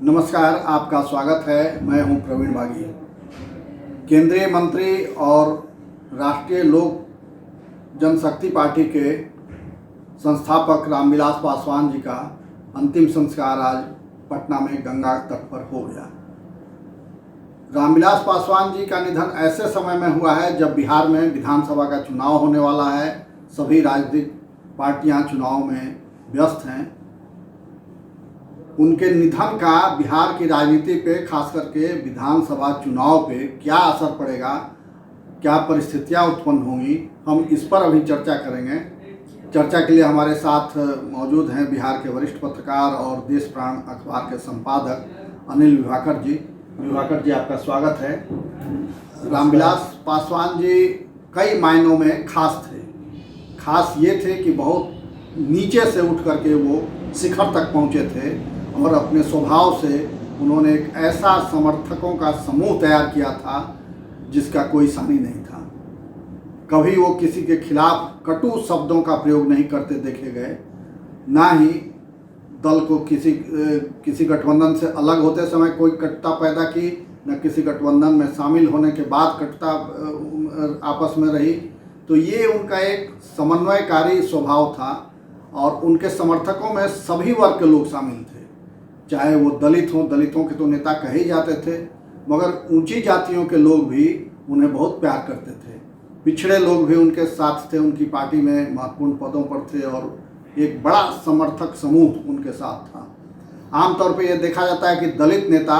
नमस्कार, आपका स्वागत है। मैं हूं प्रवीण बागी। केंद्रीय मंत्री और राष्ट्रीय लोक जनशक्ति पार्टी के संस्थापक रामविलास पासवान जी का अंतिम संस्कार आज पटना में गंगा तट पर हो गया। रामविलास पासवान जी का निधन ऐसे समय में हुआ है जब बिहार में विधानसभा का चुनाव होने वाला है। सभी राजनीतिक पार्टियां चुनाव में व्यस्त हैं। उनके निधन का बिहार की राजनीति पे, खास करके विधानसभा चुनाव पे क्या असर पड़ेगा, क्या परिस्थितियां उत्पन्न होंगी, हम इस पर अभी चर्चा करेंगे। चर्चा के लिए हमारे साथ मौजूद हैं बिहार के वरिष्ठ पत्रकार और देश प्राण अखबार के संपादक अनिल विभाकर जी। विभाकर जी, आपका स्वागत है। रामविलास पासवान जी कई मायनों में खास थे। खास ये थे कि बहुत नीचे से उठ करके वो शिखर तक पहुँचे थे और अपने स्वभाव से उन्होंने एक ऐसा समर्थकों का समूह तैयार किया था जिसका कोई सानी नहीं था। कभी वो किसी के खिलाफ कटु शब्दों का प्रयोग नहीं करते देखे गए, ना ही दल को किसी गठबंधन से अलग होते समय कोई कटुता पैदा की, न किसी गठबंधन में शामिल होने के बाद कटुता आपस में रही। तो ये उनका एक समन्वयकारी स्वभाव था और उनके समर्थकों में सभी वर्ग के लोग शामिल थे, चाहे वो दलित हों। दलितों के तो नेता कहे जाते थे, मगर ऊंची जातियों के लोग भी उन्हें बहुत प्यार करते थे। पिछड़े लोग भी उनके साथ थे, उनकी पार्टी में महत्वपूर्ण पदों पर थे और एक बड़ा समर्थक समूह उनके साथ था। आमतौर पर यह देखा जाता है कि दलित नेता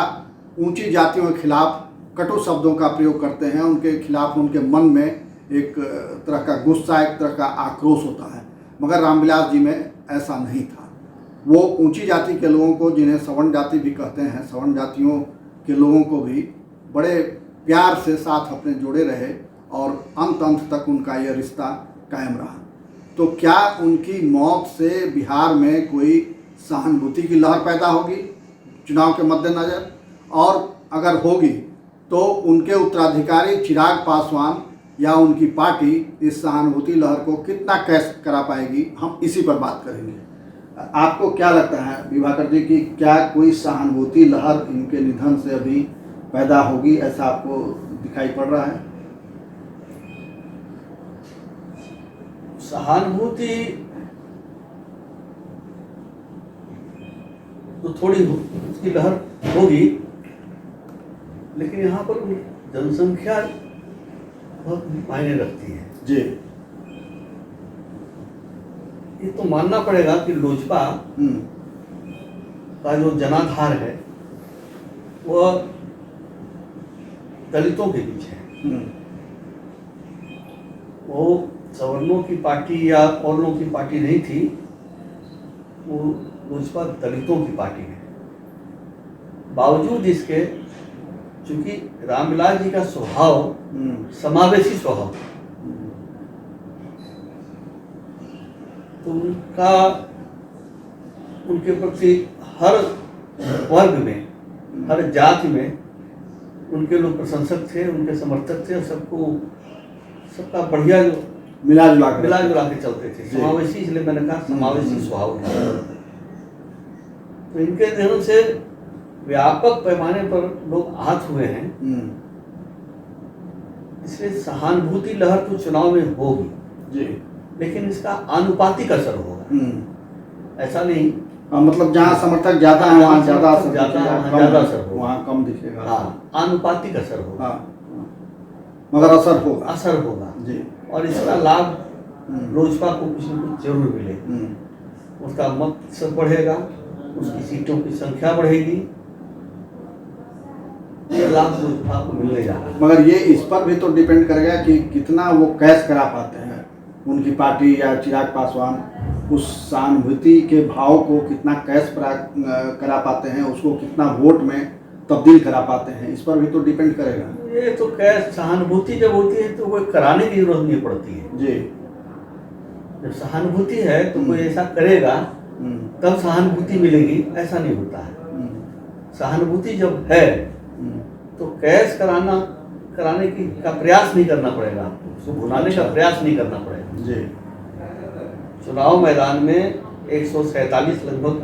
ऊंची जातियों के खिलाफ कटु शब्दों का प्रयोग करते हैं। उनके खिलाफ उनके मन में एक तरह का गुस्सा, एक तरह का आक्रोश होता है, मगर रामविलास जी में ऐसा नहीं था। वो ऊंची जाति के लोगों को, जिन्हें सवर्ण जाति भी कहते हैं, सवर्ण जातियों के लोगों को भी बड़े प्यार से साथ अपने जोड़े रहे और अंत तक उनका यह रिश्ता कायम रहा। तो क्या उनकी मौत से बिहार में कोई सहानुभूति की लहर पैदा होगी चुनाव के मद्देनज़र? और अगर होगी तो उनके उत्तराधिकारी चिराग पासवान या उनकी पार्टी इस सहानुभूति लहर को कितना कैश करा पाएगी, हम इसी पर बात करेंगे। आपको क्या लगता है विभाकर जी कि क्या कोई सहानुभूति लहर इनके निधन से अभी पैदा होगी, ऐसा आपको दिखाई पड़ रहा है? सहानुभूति तो थोड़ी उसकी लहर होगी, लेकिन यहाँ पर जनसंख्या बहुत मायने रखती है जी। ये तो मानना पड़ेगा कि लोजपा का जो जनाधार है वह दलितों के बीच है। वो सवर्णों की पार्टी या और लोगों की पार्टी नहीं थी, वो लोजपा दलितों की पार्टी है। बावजूद इसके, चूंकि रामविलास जी का स्वभाव समावेशी स्वभाव, तो उनके प्रति हर वर्ग में, हर जाति में उनके लोग प्रशंसक थे, उनके समर्थक थे। सबका बढ़िया जो मिला जुला के चलते थे, समावेशी। इसलिए मैंने कहा समावेशी स्वभाव है। तो इनके निधन से व्यापक पैमाने पर लोग आहत हुए हैं। इसलिए सहानुभूति लहर तो चुनाव में होगी जी, लेकिन इसका आनुपातिक असर होगा। ऐसा नहीं मतलब जहाँ समर्थक ज्यादा है वहाँ ज्यादा असर होगा, वहाँ कम दिखेगा। हाँ, आनुपातिक असर होगा। मगर असर होगा जी। और इसका लाभ लोजपा को कुछ न कुछ जरूर मिले। उसका मत बढ़ेगा, उसकी सीटों की संख्या बढ़ेगी, ये लाभ लोजपा को मिलने जा रहा है। मगर ये इस पर भी तो डिपेंड करेगा कि कितना वो कैश करा पाते हैं, उनकी पार्टी या चिराग पासवान उस सहानुभूति के भाव को कितना कैश करा पाते हैं, उसको कितना वोट में तब्दील करा पाते हैं, इस पर भी तो डिपेंड करेगा। ये तो कैश सहानुभूति जब होती है तो वो कराने की जरूरत नहीं पड़ती है जी। जब सहानुभूति है तो कोई ऐसा करेगा तब सहानुभूति मिलेगी, ऐसा नहीं होता है। सहानुभूति जब है तो कैश कराने का प्रयास नहीं करना पड़ेगा, उसको भुनाने का प्रयास नहीं करना पड़ेगा जी। चुनाव मैदान में 147 लगभग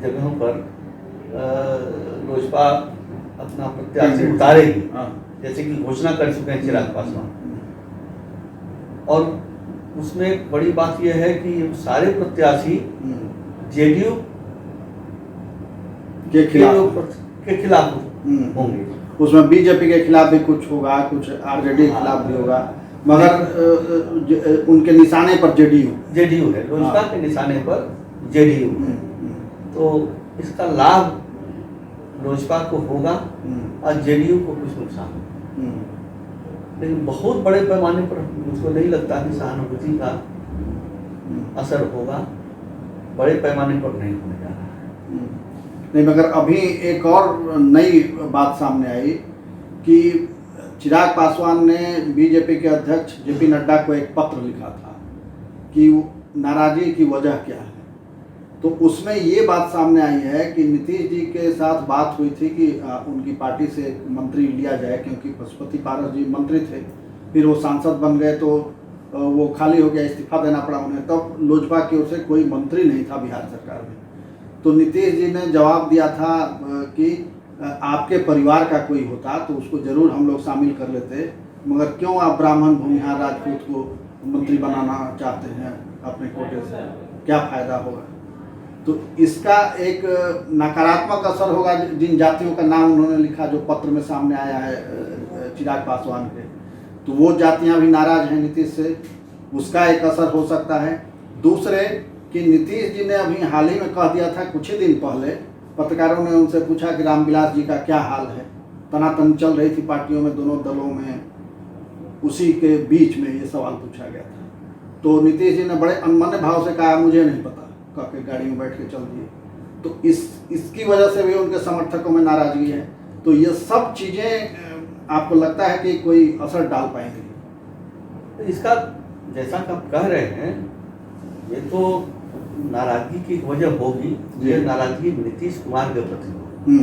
जगहों पर लोजपा अपना प्रत्याशी उतारेगी, हाँ। जैसे कि घोषणा कर चुके हैं चिराग पासवान। और उसमें एक बड़ी बात यह है कि सारे प्रत्याशी जेडीयू के खिलाफ के खिलाफ होंगे। उसमें बीजेपी के खिलाफ भी कुछ होगा, कुछ आरजेडी के खिलाफ भी होगा, मगर उनके निशाने पर जेडीयू है, लोजपा के निशाने पर जेडीयू। तो इसका लाभ लोजपा को होगा और जेडीयू को कुछ नुकसान होगा। लेकिन बहुत बड़े पैमाने पर मुझको नहीं लगता कि सहानुभूति का असर होगा, बड़े पैमाने पर नहीं होने जा रहा है। नहीं, मगर अभी एक और नई बात सामने आई कि चिराग पासवान ने बीजेपी के अध्यक्ष जेपी नड्डा को एक पत्र लिखा था कि नाराजगी की वजह क्या है। तो उसमें ये बात सामने आई है कि नीतीश जी के साथ बात हुई थी कि उनकी पार्टी से मंत्री लिया जाए, क्योंकि पशुपति पारस जी मंत्री थे, फिर वो सांसद बन गए तो वो खाली हो गया, इस्तीफा देना पड़ा उन्हें। तब लोजपा की ओर से कोई मंत्री नहीं था बिहार सरकार में। तो नीतीश जी ने जवाब दिया था कि आपके परिवार का कोई होता तो उसको जरूर हम लोग शामिल कर लेते, मगर क्यों आप ब्राह्मण भूमिहार राजपूत को मंत्री बनाना चाहते हैं अपने कोटे से, क्या फायदा होगा। तो इसका एक नकारात्मक असर होगा जिन जातियों का नाम उन्होंने लिखा जो पत्र में सामने आया है चिराग पासवान के, तो वो जातियां भी नाराज हैं नीतीश से, उसका एक असर हो सकता है। दूसरे कि नीतीश जी ने अभी हाल ही में कह दिया था, कुछ ही दिन पहले पत्रकारों ने उनसे पूछा कि रामविलास जी का क्या हाल है, तनातनी चल रही थी पार्टियों में, दोनों दलों में, उसी के बीच में ये सवाल पूछा गया था। तो नीतीश जी ने बड़े अनमने भाव से कहा मुझे नहीं पता, कह के गाड़ी में बैठ के चल दिए। तो इसकी वजह से भी उनके समर्थकों में नाराजगी है। तो ये सब चीज़ें आपको लगता है कि कोई असर डाल पाएंगी? इसका जैसा कि आप कह रहे हैं, ये तो नाराजगी की वजह होगी, ये नाराजगी नीतीश कुमार के प्रति होगी,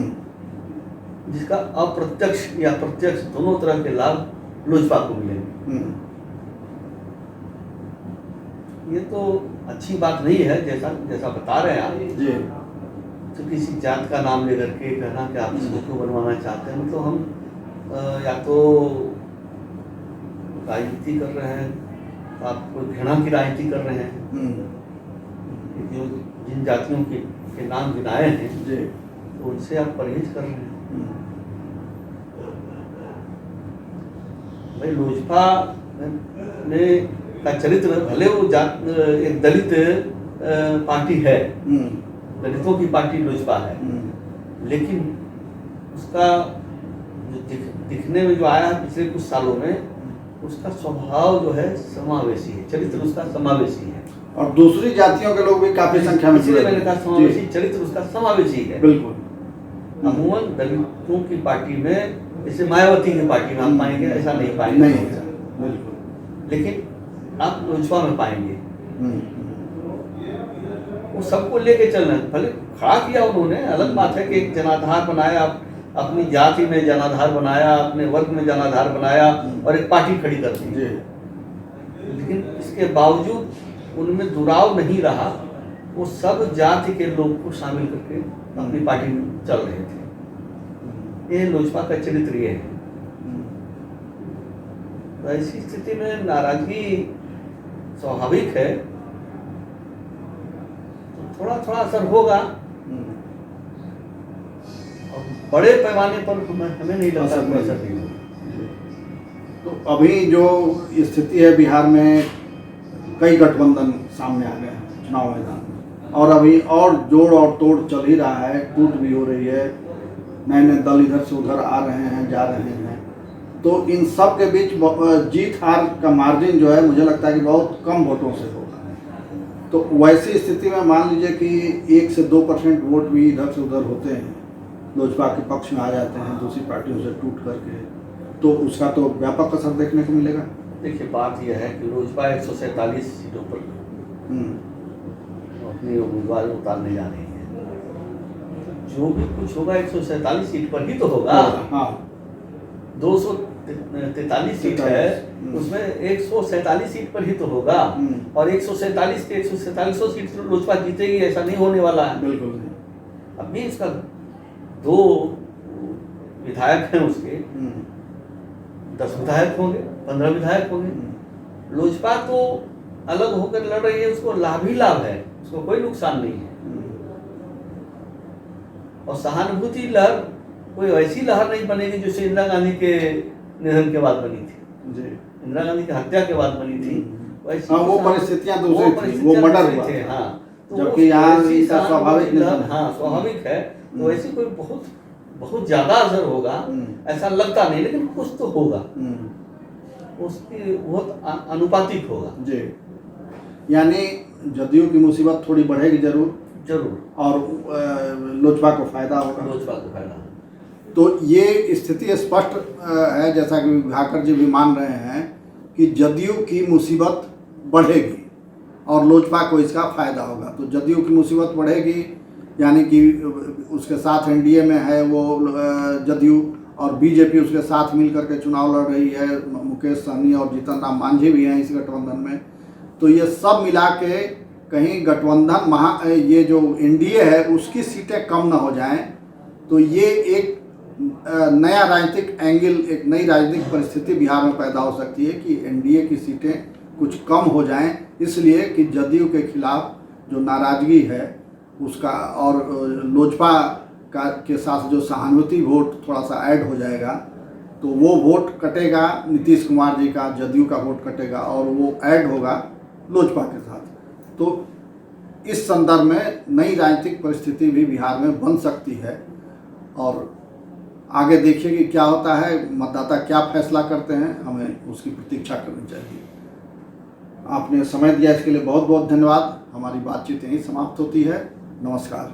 जिसका अप्रत्यक्ष या प्रत्यक्ष दोनों तरह के लाभ लोजपा को मिलेंगे। ये तो अच्छी बात नहीं है, जैसा बता रहे हैं आप। तो किसी जात का नाम लेकर के कहना कि आप इसको क्यों बनवाना चाहते हैं, तो हम या तो राजनीति कर रहे हैं, आप कोई घृणा की राजनीति कर रहे हैं। जो जिन जातियों के नाम गिनाए हैं तो उनसे आप परहेज कर रहे हैं। भाई लोजपा ने का चरित्र, भले वो एक दलित पार्टी है, दलितों की पार्टी लोजपा है, लेकिन उसका जो दिखने में जो आया है पिछले कुछ सालों में, उसका स्वभाव जो है समावेशी है, चरित्र उसका समावेशी है। और दूसरी जातियों के लोग भी काफी संख्या में, इसलिए मैंने कहा समावेशी, चरित्र उसका समावेशी है। बिल्कुल। अमूमन दलितों की पार्टी में, जैसे मायावती की पार्टी में आप पाएंगे, ऐसा नहीं पाएंगे। बिल्कुल। लेकिन आप लोजपा में पाएंगे वो सबको लेके चल रहे हैं। भले खड़ा किया उन्होंने, अलग बात है कि एक जनाधार बनाया, अपनी जाति में जनाधार बनाया, अपने वर्ग में जनाधार बनाया और एक पार्टी खड़ी कर दी। लेकिन इसके बावजूद उनमें दुराव नहीं रहा, वो सब जाति के लोग को शामिल करके अपनी पार्टी में चल रहे थे। ये लोजपा का चरित्र ये है। तो ऐसी स्थिति में नाराजगी स्वाभाविक है, तो थोड़ा थोड़ा असर होगा, और बड़े पैमाने पर हमें नहीं लगता असर नहीं होगा। तो अभी जो स्थिति है बिहार में, कई गठबंधन सामने आ गए हैं चुनाव मैदान में, और अभी और जोड़ और तोड़ चल ही रहा है, टूट भी हो रही है, नए नए दल इधर से उधर आ रहे हैं, जा रहे हैं। तो इन सब के बीच जीत हार का मार्जिन जो है, मुझे लगता है कि बहुत कम वोटों से होगा। तो वैसी स्थिति में मान लीजिए कि 1 से 2% वोट भी इधर से उधर होते हैं, लोजपा के पक्ष में आ जाते हैं दूसरी पार्टियों से टूट करके, तो उसका तो व्यापक असर देखने को मिलेगा। देखिए, बात यह है कि लोजपा 147 सीटों पर अपने उम्मीदवार उतारने जा रही है। जो भी कुछ होगा 147 सीट पर ही तो होगा। हाँ, 243 सीट है, उसमें 147 सीट पर ही तो होगा, और 147 के 147 सीट तो लोजपा जीतेगी, ऐसा नहीं होने वाला है। बिल्कुल। अभी इसका 2 विधायक हैं उसके 10 विधायक होंगे, 15 विधायक होंगे। लोजपा तो अलग होकर लड़ रही है, उसको लाभ ही लाभ है, उसको कोई नुकसान नहीं है। और सहानुभूति लहर कोई ऐसी लहर नहीं बनेगी जैसे इंदिरा गांधी के निधन के बाद बनी थी, जी। इंदिरा गांधी की हत्या के बाद बनी थी। वैसी हाँ, वो परिस्थितियां दूसरी थी, वो मर्डर हुआ थे। हाँ, तो जबकि यहाँ वैसी इसका स्वाभाविक निधन। हाँ स्वाभाविक है। तो ऐसी कोई बहुत बहुत ज्यादा असर होगा ऐसा लगता नहीं, लेकिन कुछ तो होगा, उसकी बहुत अनुपातिक होगा जी। यानी जदयू की मुसीबत थोड़ी बढ़ेगी जरूर, और लोजपा को फायदा होगा। लोजपा को फायदा। तो ये स्थिति स्पष्ट है, जैसा कि विभाकर जी भी मान रहे हैं कि जदयू की मुसीबत बढ़ेगी और लोजपा को इसका फायदा होगा। तो जदयू की मुसीबत बढ़ेगी, यानी कि उसके साथ एनडीए में है वो जदयू, और बीजेपी उसके साथ मिल करके चुनाव लड़ रही है, मुकेश सहनी और जीतन राम मांझी भी हैं इस गठबंधन में। तो ये सब मिला के कहीं गठबंधन ये जो एनडीए है उसकी सीटें कम ना हो जाएं, तो ये एक नया राजनीतिक एंगल, एक नई राजनीतिक परिस्थिति बिहार में पैदा हो सकती है कि एनडीए की सीटें कुछ कम हो जाएं, इसलिए कि जदयू के खिलाफ जो नाराजगी है उसका, और लोजपा के साथ जो सहानुभूति वोट थोड़ा सा ऐड हो जाएगा, तो वो वोट कटेगा नीतीश कुमार जी का, जदयू का वोट कटेगा और वो ऐड होगा लोजपा के साथ। तो इस संदर्भ में नई राजनीतिक परिस्थिति भी बिहार में बन सकती है, और आगे देखिए कि क्या होता है, मतदाता क्या फैसला करते हैं, हमें उसकी प्रतीक्षा करनी चाहिए। आपने समय दिया इसके लिए बहुत बहुत धन्यवाद। हमारी बातचीत यहीं समाप्त होती है। नमस्कार।